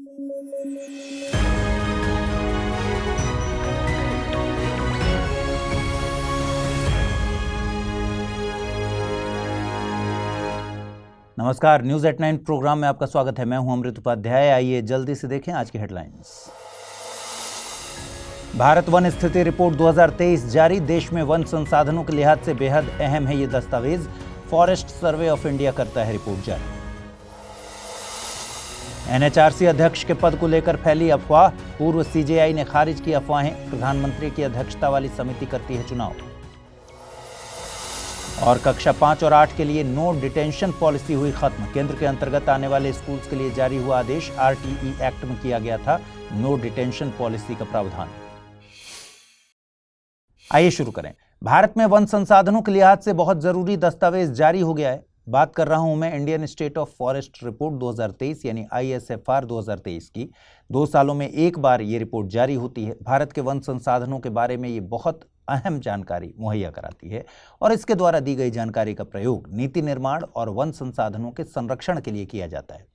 नमस्कार, news at 9 programme में आपका स्वागत है। मैं हूं अमृत उपाध्याय। आइए जल्दी से देखें आज की हेडलाइंस। भारत वन स्थिति रिपोर्ट 2023 जारी। देश में वन संसाधनों के लिहाज से बेहद अहम है ये दस्तावेज। फॉरेस्ट सर्वे ऑफ इंडिया करता है रिपोर्ट जारी। एनएचआरसी अध्यक्ष के पद को लेकर फैली अफवाह। पूर्व सीजेआई ने खारिज की अफवाहें। प्रधानमंत्री की अध्यक्षता वाली समिति करती है चुनाव। और कक्षा 5 और 8 के लिए नो डिटेंशन पॉलिसी हुई खत्म। केंद्र के अंतर्गत आने वाले स्कूल्स के लिए जारी हुआ आदेश। आरटीई एक्ट में किया गया था नो डिटेंशन पॉलिसी का प्रावधान। आइए शुरू करें। भारत में वन संसाधनों के लिहाज से बहुत जरूरी दस्तावेज जारी हो गया है। बात कर रहा हूं मैं Indian state of forest report 2023 यानी ISFR 2023 की। 2 सालों में एक बार ये रिपोर्ट जारी होती है। भारत के वन संसाधनों के बारे में ये बहुत अहम जानकारी मुहैया कराती है और इसके द्वारा दी गई जानकारी का प्रयोग नीति निर्माण और वन संसाधनों के संरक्षण के लिए किया जाता है।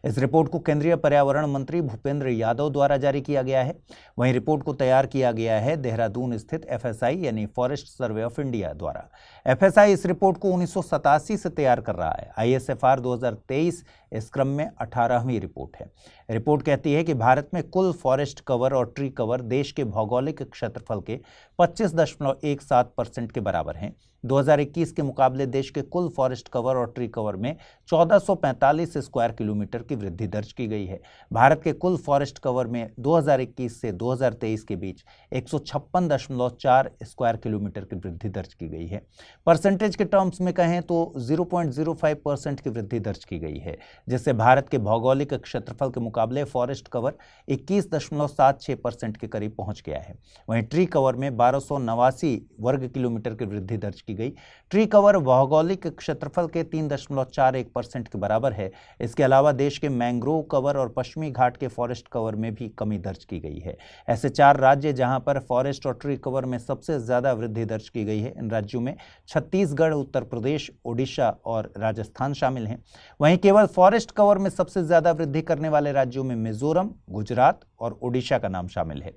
इस रिपोर्ट को केंद्रीय पर्यावरण मंत्री भूपेंद्र यादव द्वारा जारी किया गया है। वहीं रिपोर्ट को तैयार किया गया है देहरादून स्थित FSI यानी फॉरेस्ट सर्वे ऑफ इंडिया द्वारा। FSI इस रिपोर्ट को 1987 से तैयार कर रहा है। ISFR 2023 इस क्रम में 18वीं रिपोर्ट है। रिपोर्ट कहती है कि भारत में कुल फॉरेस्ट कवर और ट्री कवर देश के भौगोलिक क्षेत्रफल के 25.17% के बराबर हैं। 2021 के मुकाबले देश के कुल फॉरेस्ट कवर और ट्री कवर में 1445 स्क्वायर किलोमीटर की वृद्धि दर्ज की गई है। भारत के कुल फॉरेस्ट कवर में 2021 से 2023 के बीच 156.4 स्क्वायर किलोमीटर की वृद्धि दर्ज की गई है। परसेंटेज के टर्म्स में कहें तो 0.05% की वृद्धि दर्ज की गई है, जिससे भारत के भौगोलिक क्षेत्रफल के मुकाबले फॉरेस्ट कवर 21.76% के करीब पहुंच गया है। वहीं ट्री कवर में 1289 वर्ग किलोमीटर की वृद्धि दर्ज की गई। ट्री कवर भौगोलिक क्षेत्रफल के 3.41% के बराबर है। इसके अलावा देश के मैंग्रोव कवर और पश्चिमी घाट के फॉरेस्ट कवर में भी कमी दर्ज की गई है। ऐसे 4 राज्य जहां पर फॉरेस्ट और ट्री कवर में सबसे ज्यादा वृद्धि दर्ज की गई है, इन राज्यों में छत्तीसगढ़, उत्तर प्रदेश, ओडिशा और राजस्थान शामिल हैं। वहीं केवल फॉरेस्ट कवर में सबसे ज्यादा वृद्धि करने वाले राज्यों में मिजोरम, गुजरात और ओडिशा का नाम शामिल है।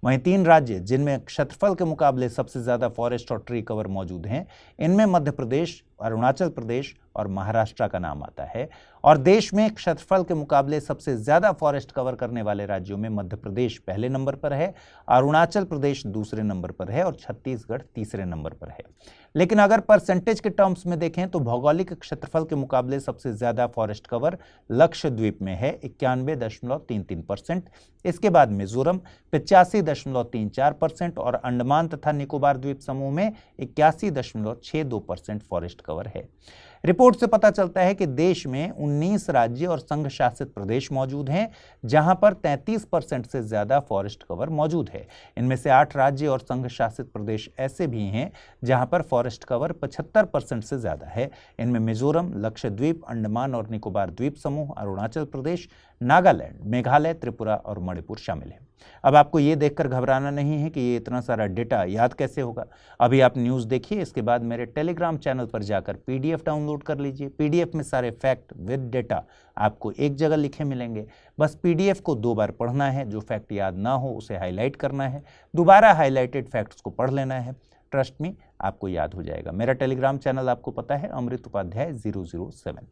वहीं 3 राज्य जिनमें क्षेत्रफल के मुकाबले सबसे ज्यादा फॉरेस्ट और ट्री कवर मौजूद हैं, इनमें मध्य प्रदेश, अरुणाचल प्रदेश और महाराष्ट्र का नाम आता है। और देश में क्षेत्रफल के मुकाबले सबसे ज्यादा फॉरेस्ट कवर करने वाले राज्यों में मध्य प्रदेश पहले नंबर पर है, अरुणाचल प्रदेश दूसरे नंबर पर है और छत्तीसगढ़ तीसरे नंबर पर है। लेकिन अगर परसेंटेज के टर्म्स में देखें तो भौगोलिक क्षेत्रफल के मुकाबले सबसे ज्यादा फॉरेस्ट कवर लक्षद्वीप में है 91.33%। इसके बाद मिजोरम 85.34% और अंडमान तथा निकोबार द्वीप समूह में 81.62% फॉरेस्ट कवर है। रिपोर्ट से पता चलता है कि देश में 19 राज्य और संघ शासित प्रदेश मौजूद हैं, जहां पर 33% से ज्यादा फॉरेस्ट कवर मौजूद है। इनमें से 8 राज्य और संघ शासित प्रदेश ऐसे भी हैं जहां पर फॉरेस्ट कवर 75% से ज्यादा है। इनमें मिजोरम, लक्षद्वीप, अंडमान और निकोबार द्वीप समूह, अरुणाचल प्रदेश, नागालैंड, मेघालय, त्रिपुरा और मणिपुर शामिल है। अब आपको ये देखकर घबराना नहीं है कि ये इतना सारा डेटा याद कैसे होगा। अभी आप न्यूज़ देखिए, इसके बाद मेरे टेलीग्राम चैनल पर जाकर PDF डाउनलोड कर लीजिए। PDF में सारे फैक्ट विद डेटा आपको एक जगह लिखे मिलेंगे। बस PDF को 2 बार पढ़ना है। जो फैक्ट याद ना हो उसे हाईलाइट करना है, दोबारा हाईलाइटेड फैक्ट्स को पढ़ लेना है। ट्रस्ट मी, आपको याद हो जाएगा। मेरा टेलीग्राम चैनल आपको पता है, अमृत उपाध्याय 007।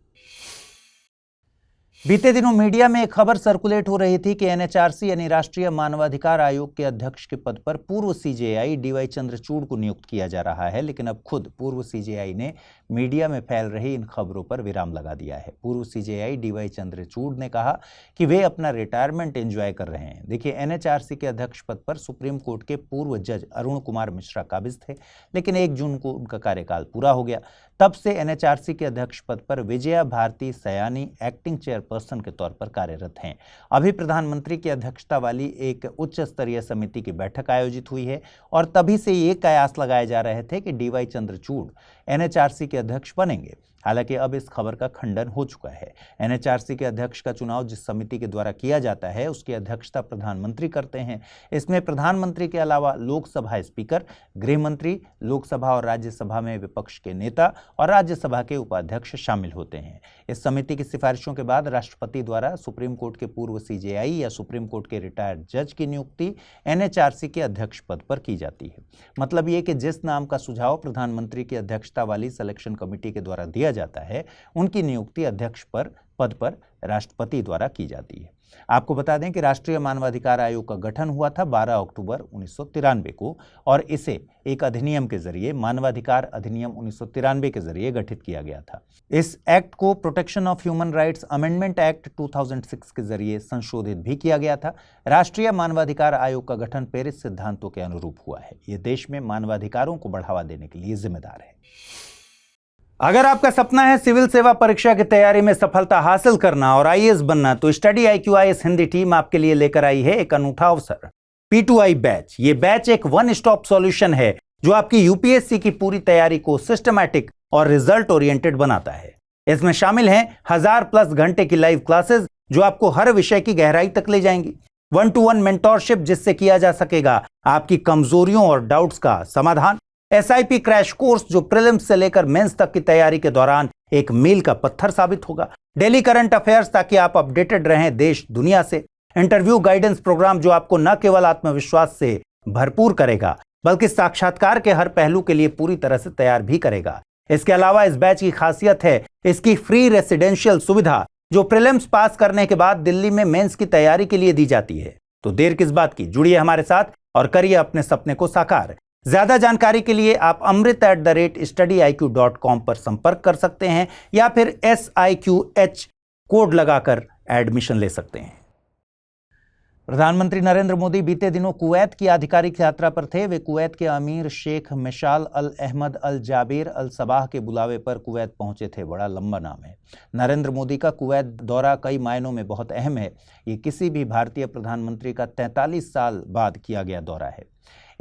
बीते दिनों मीडिया में एक खबर सर्कुलेट हो रही थी कि NHRC यानी राष्ट्रीय मानवाधिकार आयोग के अध्यक्ष के पद पर पूर्व CJI DY चंद्रचूड़ को नियुक्त किया जा रहा है। लेकिन अब खुद पूर्व CJI ने मीडिया में फैल रही इन खबरों पर विराम लगा दिया है। पूर्व CJI DY चंद्रचूड़ ने कहा कि वे अपना रिटायरमेंट एंजॉय कर रहे हैं। देखिए, NHRC के अध्यक्ष पद पर सुप्रीम कोर्ट के पूर्व जज अरुण कुमार मिश्रा काबिज थे, लेकिन 1 जून को उनका कार्यकाल पूरा हो गया। तब से NHRC के अध्यक्ष पद पर विजया भारती सयानी एक्टिंग चेयरपर्सन के तौर पर कार्यरत हैं। अभी प्रधानमंत्री की अध्यक्षता वाली एक उच्च स्तरीय समिति की बैठक आयोजित हुई है और तभी से ये कयास लगाए जा रहे थे कि DY चंद्रचूड़ NHRC के अध्यक्ष बनेंगे। हालांकि अब इस खबर का खंडन हो चुका है। एनएचआरसी के अध्यक्ष का चुनाव जिस समिति के द्वारा किया जाता है उसकी अध्यक्षता प्रधानमंत्री करते हैं। इसमें प्रधानमंत्री के अलावा लोकसभा स्पीकर, गृह मंत्री, लोकसभा और राज्यसभा में विपक्ष के नेता और राज्यसभा के उपाध्यक्ष शामिल होते हैं। इस समिति की सिफारिशों के बाद राष्ट्रपति द्वारा सुप्रीम कोर्ट के पूर्व सीजेआई या सुप्रीम कोर्ट के रिटायर्ड जज की नियुक्ति एनएचआरसी के अध्यक्ष पद पर की जाती है। मतलब ये कि जिस नाम का सुझाव प्रधानमंत्री की अध्यक्षता वाली सिलेक्शन कमेटी के द्वारा दिया जाता है उनकी नियुक्ति अध्यक्ष पद पर राष्ट्रपति द्वारा की जाती है। आपको बता दें कि राष्ट्रीय मानवाधिकार आयोग का गठन हुआ था 12 अक्टूबर 1993 को और इसे एक अधिनियम के जरिए मानवाधिकार अधिनियम 1993 के जरिए गठित किया गया था। इस एक्ट को protection of human rights amendment act 2006 के जरिए संशोधित भी किया गया था। राष्ट्रीय मानवाधिकार आयोग का गठन पेरिस सिद्धांतों के अनुरूप हुआ है। यह देश में मानवाधिकारों को बढ़ावा देने के लिए जिम्मेदार है। अगर आपका सपना है सिविल सेवा परीक्षा की तैयारी में सफलता हासिल करना और आईएएस बनना, तो study IQ IAS Hindi team आपके लिए लेकर आई है एक अनूठा अवसर, P2I बैच। ये बैच एक वन स्टॉप सॉल्यूशन है जो आपकी यूपीएससी की पूरी तैयारी को सिस्टमैटिक और रिजल्ट ओरिएंटेड बनाता है। इसमें शामिल हैं 1000+ घंटे की लाइव क्लासेस जो आपको हर विषय की गहराई तक ले जाएंगी, 1-to-1 मेंटोरशिप जिससे किया जा सकेगा आपकी कमजोरियों और डाउट्स का समाधान, SIP क्रैश कोर्स जो प्रीलिम्स से लेकर मेंस तक की तैयारी के दौरान एक मील का पत्थर साबित होगा, डेली करंट अफेयर्स ताकि आप अपडेटेड रहें देश दुनिया से, इंटरव्यू गाइडेंस प्रोग्राम जो आपको न केवल आत्मविश्वास से भरपूर करेगा बल्कि साक्षात्कार के हर पहलू के लिए पूरी तरह से तैयार भी करेगा। इसके अलावा इस बैच की खासियत है इसकी फ्री रेसिडेंशियल सुविधा जो प्रीलिम्स पास करने के बाद दिल्ली में मेंस की तैयारी के लिए दी जाती है। तो देर किस बात की, जुड़िए हमारे साथ और करिए अपने सपने को साकार। ज्यादा जानकारी के लिए आप amrit@studiiq.com पर संपर्क कर सकते हैं या फिर SIQH कोड लगाकर एडमिशन ले सकते हैं। प्रधानमंत्री नरेंद्र मोदी बीते दिनों कुवैत की आधिकारिक यात्रा पर थे। वे कुवैत के अमीर शेख मिशाल अल अहमद अल जाबिर अल सबाह के बुलावे पर कुवैत पहुंचे थे। बड़ा लंबा नाम है। नरेंद्र मोदी का कुवैत दौरा कई मायनों में बहुत अहम है। ये किसी भी भारतीय प्रधानमंत्री का 43 साल बाद किया गया दौरा है।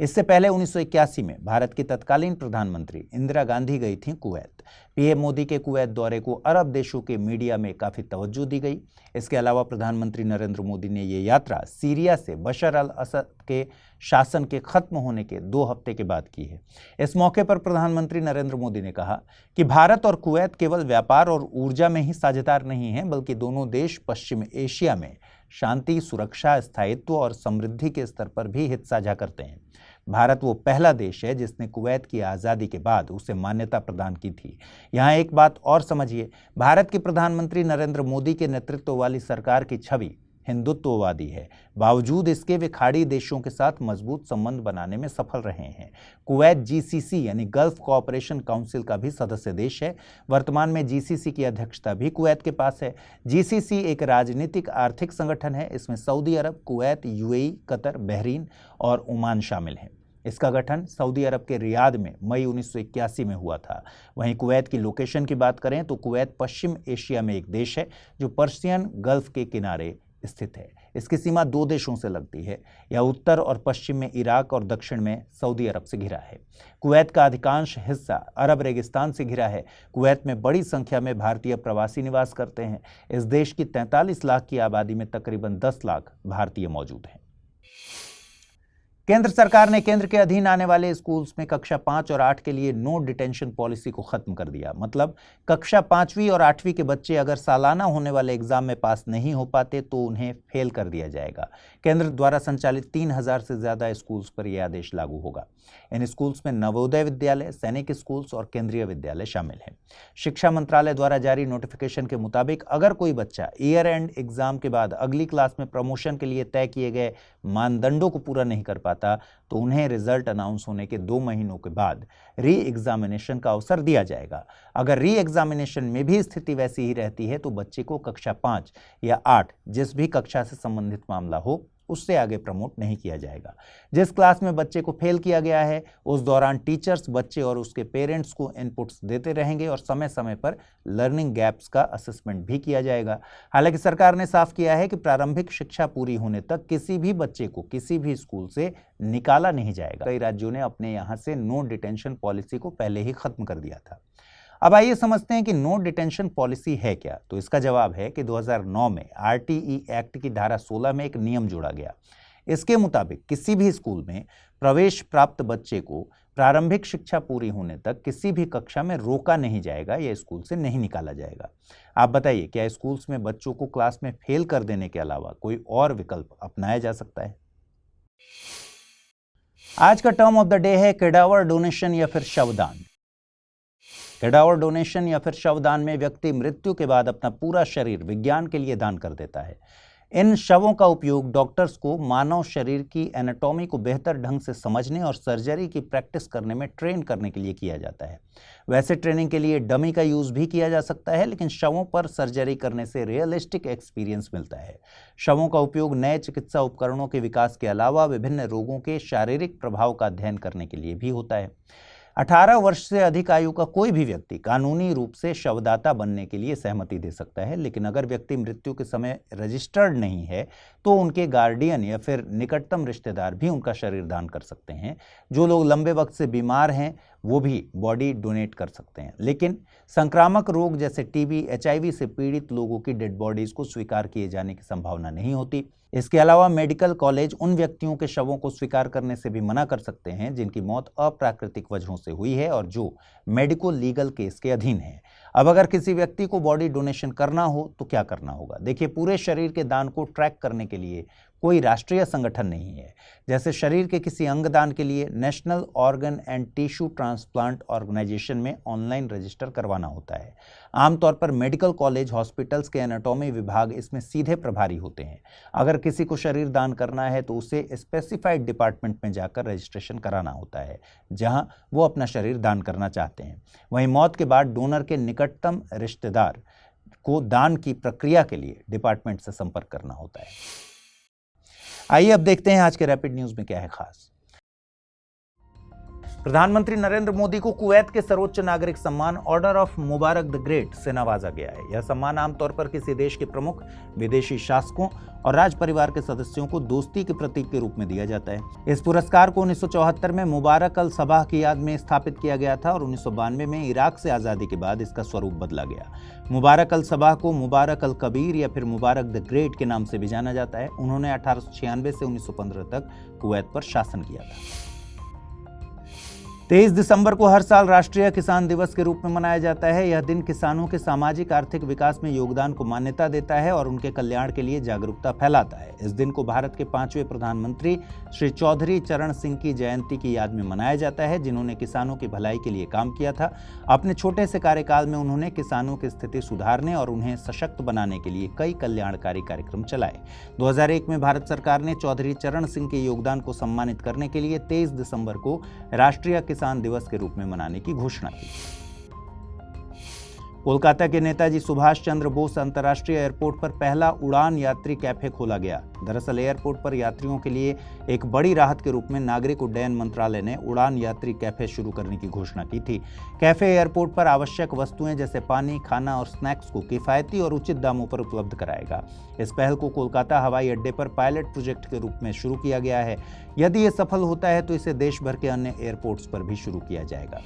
इससे पहले 1981 में भारत की तत्कालीन प्रधानमंत्री इंदिरा गांधी गई थीं कुवैत। पीएम मोदी के कुवैत दौरे को अरब देशों के मीडिया में काफ़ी तवज्जो दी गई। इसके अलावा प्रधानमंत्री नरेंद्र मोदी ने ये यात्रा सीरिया से बशर अल असद के शासन के खत्म होने के 2 हफ्ते के बाद की है। इस मौके पर प्रधानमंत्री नरेंद्र मोदी ने कहा कि भारत और कुवैत केवल व्यापार और ऊर्जा में ही साझेदार नहीं हैं, बल्कि दोनों देश पश्चिम एशिया में शांति, सुरक्षा, स्थायित्व और समृद्धि के स्तर पर भी हित साझा करते हैं। भारत वो पहला देश है जिसने कुवैत की आज़ादी के बाद उसे मान्यता प्रदान की थी। यहाँ एक बात और समझिए, भारत के प्रधानमंत्री नरेंद्र मोदी के नेतृत्व वाली सरकार की छवि हिंदुत्ववादी है। बावजूद इसके वे खाड़ी देशों के साथ मजबूत संबंध बनाने में सफल रहे हैं। कुवैत GCC यानी गल्फ कोऑपरेशन काउंसिल का भी सदस्य देश है। वर्तमान में GCC की अध्यक्षता भी कुवैत के पास है। GCC एक राजनीतिक आर्थिक संगठन है। इसमें सऊदी अरब, कुवैत, UAE, कतर, बहरीन और ओमान शामिल हैं। इसका गठन सऊदी अरब के रियाद में मई 1981 में हुआ था। वहीं कुवैत की लोकेशन की बात करें तो कुवैत पश्चिम एशिया में एक देश है जो पर्शियन गल्फ के किनारे स्थित है। इसकी सीमा 2 देशों से लगती है। यह उत्तर और पश्चिम में इराक और दक्षिण में सऊदी अरब से घिरा है। कुवैत का अधिकांश हिस्सा अरब रेगिस्तान से घिरा है। कुवैत में बड़ी संख्या में भारतीय प्रवासी निवास करते हैं। इस देश की 43 लाख की आबादी में तकरीबन 10 लाख भारतीय मौजूद हैं। केंद्र सरकार ने केंद्र के अधीन आने वाले स्कूल्स में कक्षा 5 और 8 के लिए नो डिटेंशन पॉलिसी को खत्म कर दिया। मतलब कक्षा 5वीं और 8वीं के बच्चे अगर सालाना होने वाले एग्जाम में पास नहीं हो पाते तो उन्हें फेल कर दिया जाएगा। केंद्र द्वारा संचालित 3000 से ज्यादा स्कूल्स पर यह आदेश लागू होगा। इन स्कूल्स में नवोदय विद्यालय, सैनिक स्कूल्स और केंद्रीय विद्यालय शामिल हैं। शिक्षा मंत्रालय द्वारा जारी नोटिफिकेशन के मुताबिक अगर कोई बच्चा ईयर एंड एग्जाम के बाद अगली क्लास में प्रमोशन के लिए तय किए गए मानदंडों को पूरा नहीं कर पाता तो उन्हें रिजल्ट अनाउंस होने के 2 महीनों के बाद री एग्जामिनेशन का अवसर दिया जाएगा। अगर री एग्जामिनेशन में भी स्थिति वैसी ही रहती है तो बच्चे को कक्षा 5 या 8 जिस भी कक्षा से संबंधित मामला हो उससे आगे प्रमोट नहीं किया जाएगा। जिस क्लास में बच्चे को फेल किया गया है उस दौरान टीचर्स बच्चे और उसके पेरेंट्स को इनपुट्स देते रहेंगे और समय समय पर लर्निंग गैप्स का असेसमेंट भी किया जाएगा। हालांकि सरकार ने साफ किया है कि प्रारंभिक शिक्षा पूरी होने तक किसी भी बच्चे को किसी भी स्कूल से निकाला नहीं जाएगा। कई राज्यों ने अपने यहाँ से नो डिटेंशन पॉलिसी को पहले ही खत्म कर दिया था। अब आइए समझते हैं कि नो डिटेंशन पॉलिसी है क्या। तो इसका जवाब है कि 2009 में आरटीई एक्ट की धारा 16 में एक नियम जोड़ा गया। इसके मुताबिक किसी भी स्कूल में प्रवेश प्राप्त बच्चे को प्रारंभिक शिक्षा पूरी होने तक किसी भी कक्षा में रोका नहीं जाएगा या स्कूल से नहीं निकाला जाएगा। आप बताइए, क्या स्कूल्स में बच्चों को क्लास में फेल कर देने के अलावा कोई और विकल्प अपनाया जा सकता है? आज का टर्म ऑफ द डे है कैडावर डोनेशन या फिर शवदान। कैडावर डोनेशन या फिर शवदान में व्यक्ति मृत्यु के बाद अपना पूरा शरीर विज्ञान के लिए दान कर देता है। इन शवों का उपयोग डॉक्टर्स को मानव शरीर की एनाटॉमी को बेहतर ढंग से समझने और सर्जरी की प्रैक्टिस करने में ट्रेन करने के लिए किया जाता है। वैसे ट्रेनिंग के लिए डमी का यूज भी किया जा सकता है, लेकिन शवों पर सर्जरी करने से रियलिस्टिक एक्सपीरियंस मिलता है। शवों का उपयोग नए चिकित्सा उपकरणों के विकास के अलावा विभिन्न रोगों के शारीरिक प्रभाव का अध्ययन करने के लिए भी होता है। 18 वर्ष से अधिक आयु का कोई भी व्यक्ति कानूनी रूप से शवदाता बनने के लिए सहमति दे सकता है, लेकिन अगर व्यक्ति मृत्यु के समय रजिस्टर्ड नहीं है तो उनके गार्डियन या फिर निकटतम रिश्तेदार भी उनका शरीर दान कर सकते हैं। जो लोग लंबे वक्त से बीमार हैं वो भी बॉडी डोनेट कर सकते हैं, लेकिन संक्रामक रोग जैसे टीबी, एचआईवी से पीड़ित लोगों की डेड बॉडीज को स्वीकार किए जाने की संभावना नहीं होती। इसके अलावा मेडिकल कॉलेज उन व्यक्तियों के शवों को स्वीकार करने से भी मना कर सकते हैं जिनकी मौत अप्राकृतिक वजहों से हुई है और जो मेडिको लीगल केस के अधीन है। अब अगर किसी व्यक्ति को बॉडी डोनेशन करना हो तो क्या करना होगा? देखिए, पूरे शरीर के दान को ट्रैक करने के लिए कोई राष्ट्रीय संगठन नहीं है। जैसे शरीर के किसी अंग दान के लिए national organ and tissue transplant organisation में ऑनलाइन रजिस्टर करवाना होता है। आमतौर पर मेडिकल कॉलेज, हॉस्पिटल्स के एनाटॉमी विभाग इसमें सीधे प्रभारी होते हैं। अगर किसी को शरीर दान करना है तो उसे स्पेसिफाइड डिपार्टमेंट में जाकर रजिस्ट्रेशन कराना होता है जहां वो अपना शरीर दान करना चाहते हैं। वहीं मौत के बाद डोनर के निकटतम रिश्तेदार को दान की प्रक्रिया के लिए डिपार्टमेंट से संपर्क करना होता है। आइए अब देखते हैं आज के रैपिड न्यूज में क्या है खास। प्रधानमंत्री नरेंद्र मोदी को कुवैत के सर्वोच्च नागरिक सम्मान order of Mubarak the great से नवाजा गया है। यह सम्मान आमतौर पर किसी देश के प्रमुख, विदेशी शासकों और राज परिवार के सदस्यों को दोस्ती के प्रतीक के रूप में दिया जाता है। इस पुरस्कार को 1974 में मुबारक अल सबाह की याद में स्थापित किया गया था और 1992 में इराक से आज़ादी के बाद इसका स्वरूप बदला गया। मुबारक अल सबाह को मुबारक अल कबीर या फिर मुबारक द ग्रेट के नाम से भी जाना जाता है। उन्होंने 1896 से 1915 तक कुवैत पर शासन किया था। 23 दिसंबर को हर साल राष्ट्रीय किसान दिवस के रूप में मनाया जाता है। यह दिन किसानों के सामाजिक आर्थिक विकास में योगदान को मान्यता देता है और उनके कल्याण के लिए जागरूकता फैलाता है। इस दिन को भारत के 5वें प्रधानमंत्री श्री चौधरी चरण सिंह की जयंती की याद में मनाया जाता है, जिन्होंने किसानों की भलाई के लिए काम किया था। अपने छोटे से कार्यकाल में उन्होंने किसानों की स्थिति सुधारने और उन्हें सशक्त बनाने के लिए कई कल्याणकारी कार्यक्रम चलाए। 2001 में भारत सरकार ने चौधरी चरण सिंह के योगदान को सम्मानित करने के लिए 23 दिसंबर को राष्ट्रीय किसान दिवस के रूप में मनाने की घोषणा की। कोलकाता के नेताजी सुभाष चंद्र बोस अंतर्राष्ट्रीय एयरपोर्ट पर पहला उड़ान यात्री कैफे खोला गया। दरअसल एयरपोर्ट पर यात्रियों के लिए एक बड़ी राहत के रूप में नागरिक उड्डयन मंत्रालय ने उड़ान यात्री कैफे शुरू करने की घोषणा की थी। कैफे एयरपोर्ट पर आवश्यक वस्तुएं जैसे पानी, खाना और स्नैक्स को किफायती और उचित दामों पर उपलब्ध कराएगा। इस पहल को कोलकाता हवाई अड्डे पर पायलट प्रोजेक्ट के रूप में शुरू किया गया है। यदि ये सफल होता है तो इसे देश भर के अन्य एयरपोर्ट्स पर भी शुरू किया जाएगा।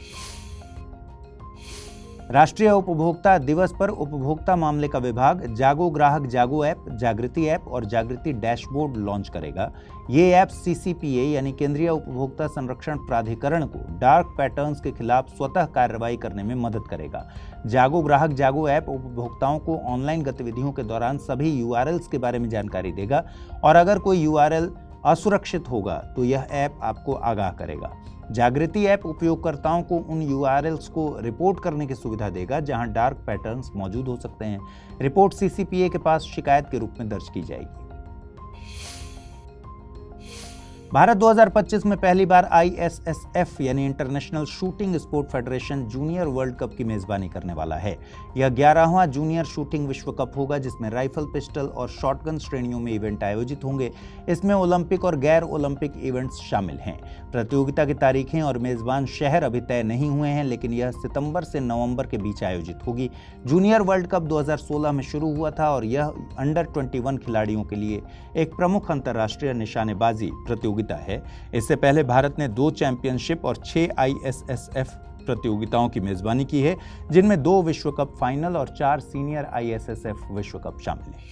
राष्ट्रीय उपभोक्ता दिवस पर उपभोक्ता मामले का विभाग जागो ग्राहक जागो ऐप, जागृति ऐप और जागृति डैशबोर्ड लॉन्च करेगा। ये ऐप सीसीपीए यानी केंद्रीय उपभोक्ता संरक्षण प्राधिकरण को डार्क पैटर्न्स के खिलाफ स्वतः कार्रवाई करने में मदद करेगा। जागो ग्राहक जागो ऐप उपभोक्ताओं को ऑनलाइन गतिविधियों के दौरान सभी यूआरएल्स के बारे में जानकारी देगा और अगर कोई यूआरएल असुरक्षित होगा तो यह ऐप आपको आगाह करेगा। जागृति ऐप उपयोगकर्ताओं को उन यूआरएल्स को रिपोर्ट करने की सुविधा देगा जहां डार्क पैटर्न्स मौजूद हो सकते हैं। रिपोर्ट सीसीपीए के पास शिकायत के रूप में दर्ज की जाएगी। भारत 2025 में पहली बार ISSF यानी international shooting sport federation junior world cup की मेजबानी करने वाला है। यह 11वां जूनियर शूटिंग विश्व कप होगा जिसमें राइफल, पिस्टल और शॉटगन श्रेणियों में इवेंट आयोजित होंगे। इसमें ओलंपिक और गैर ओलंपिक इवेंट्स शामिल हैं। प्रतियोगिता की तारीखें और मेजबान शहर अभी तय नहीं हुए हैं, लेकिन यह सितंबर से नवंबर के बीच आयोजित होगी। जूनियर वर्ल्ड कप 2016 में शुरू हुआ था और यह अंडर 21 खिलाड़ियों के लिए एक प्रमुख अंतर्राष्ट्रीय निशानेबाजी प्रतियोगिता है। इससे पहले भारत ने 2 चैंपियनशिप और 6 ISSF प्रतियोगिताओं की मेजबानी की है, जिनमें 2 विश्व कप फाइनल और 4 सीनियर ISSF विश्व कप शामिल हैं।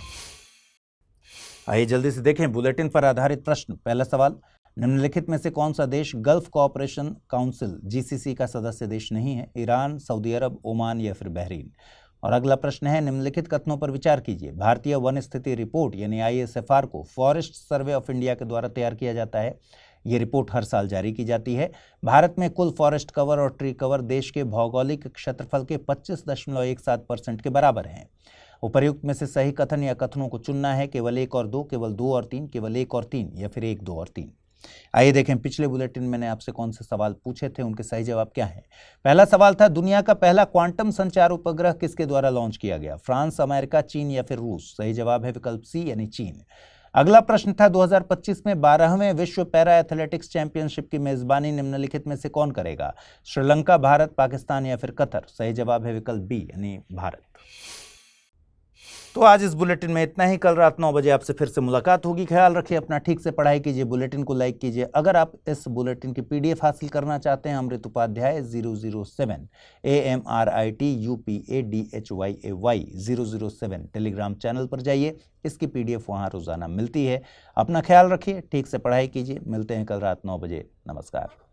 आइए जल्दी से देखें बुलेटिन पर आधारित प्रश्न। पहला सवाल, निम्नलिखित में से कौन सा देश गल्फ कोऑपरेशन काउंसिल GCC का सदस्य देश नहीं है? ईरान, सऊदी अरब, ओमान या फिर बहरीन? और अगला प्रश्न है, निम्नलिखित कथनों पर विचार कीजिए। भारतीय वन स्थिति रिपोर्ट यानी ISFR को फॉरेस्ट सर्वे ऑफ इंडिया के द्वारा तैयार किया जाता है। ये रिपोर्ट हर साल जारी की जाती है। भारत में कुल फॉरेस्ट कवर और ट्री कवर देश के भौगोलिक क्षेत्रफल के 25.17% के बराबर हैं। उपर्युक्त में से सही कथन या कथनों को चुनना है, केवल 1 और 2, केवल 2 और 3, केवल 1 और 3 या फिर 1, 2 और 3। आइए देखें पिछले बुलेटिन मैंने आपसे कौन से सवाल पूछे थे, उनके सही जवाब क्या हैं। पहला सवाल था, दुनिया का पहला क्वांटम संचार उपग्रह किसके द्वारा लॉन्च किया गया? फ्रांस, अमेरिका, चीन या फिर रूस? सही जवाब है विकल्प सी यानी चीन। अगला प्रश्न था, 2025 में 12वें विश्व पैरा एथलेटिक्स चैंपियनशिप की मेजबानी निम्नलिखित में से कौन करेगा? श्रीलंका, भारत, पाकिस्तान या फिर कतर? सही जवाब है विकल्प बी यानी भारत। तो आज इस बुलेटिन में इतना ही। कल रात 9 बजे आपसे फिर से मुलाकात होगी। ख्याल रखिए अपना, ठीक से पढ़ाई कीजिए, बुलेटिन को लाइक कीजिए। अगर आप इस बुलेटिन की PDF हासिल करना चाहते हैं, अमृत उपाध्याय 007 AMRITUPADHYAY 007 टेलीग्राम चैनल पर जाइए, इसकी PDF वहाँ रोजाना मिलती है। अपना ख्याल रखिए, ठीक से पढ़ाई कीजिए। मिलते हैं कल रात 9 बजे। नमस्कार।